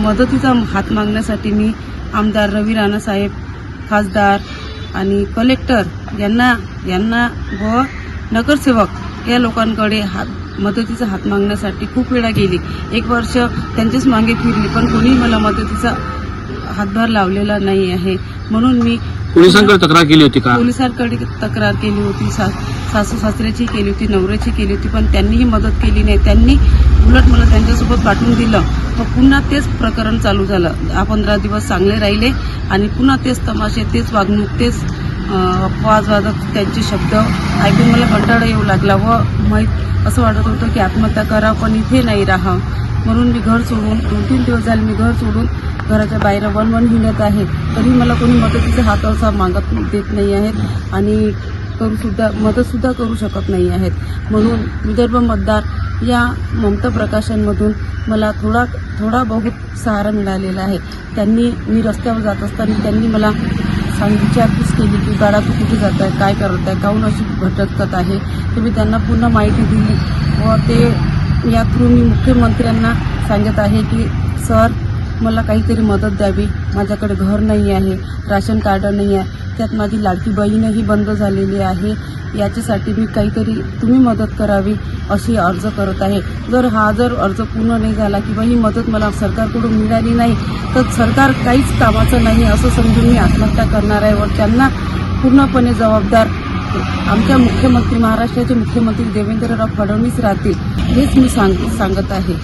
मदतीचा हात मागण्यासाठी मी आमदार रवी राणा साहेब, खासदार आणि कलेक्टर यांना व नगरसेवक या लोकांकडे मदतीचा हात मागण्यासाठी खूप वेळा गेली. 1 वर्ष त्यांच्याच मागे फिरली, पण कोणी मला मदतीचा हातभार लावलेला नाही आहे. म्हणून मी पोलिसांकडे तक्रार केली होती का? पोलिसांकडे तक्रार केली होती, सासू सासऱ्याची केली होती, नवऱ्याची केली होती, पण त्यांनीही मदत केली नाही. त्यांनी उलट मला त्यांच्यासोबत पाठवून दिलं. मग पुन्हा तेच प्रकरण चालू झालं. 15 दिवस चांगले राहिले आणि पुन्हा तेच तमाशे, तेच वागणूक, तेच अपवादवादक त्यांचे शब्द ऐकून मला कंटाळा येऊ लागला व असं वाटत होतं की आत्महत्या करा, पण इथे नाही राहा. म्हणून मी घर सोडून 2-3 दिवस झाले मी घर सोडून घराच्या बाहेर वन हिंडत आहे. तरी मला कोणी मदतीचा हात असा मागत देत नाही आहेत आणि मदतसुद्धा करू शकत नाही आहेत. म्हणून विदर्भ मतदार या ममता प्रकाशनमधून मला थोडा बहुत सहारा मिळालेला आहे. मी रस्त्यावर जात असताना त्यांनी मला विचारपूस केली की बाळा तू कुठे जात आहे, काय करत आहे, काहून अशी भटकत आहे. तर मी त्यांना पूर्ण माहिती दिली व ते या थ्रू मी मुख्यमंत्र्यांना सांगत आहे की सर मला काहीतरी मदत द्यावी. माझ्याकडे घर नाही आहे, राशन कार्ड नाही आहे, त्यात माझी लाडकी बहीणही बंद झालेली आहे. याच्यासाठी मी काहीतरी तुम्ही मदत करावी अशी अर्ज करत आहे. जर अर्ज पूर्ण नाही झाला किंवा ही मदत मला सरकारकडून मिळाली नाही तर सरकार काहीच कामाचं नाही असं समजून मी आत्महत्या करणार आहे व त्यांना पूर्णपणे जबाबदार आमच्या मुख्यमंत्री, महाराष्ट्राचे मुख्यमंत्री देवेंद्रराव फडणवीस राहतील हेच मी सांगत आहे.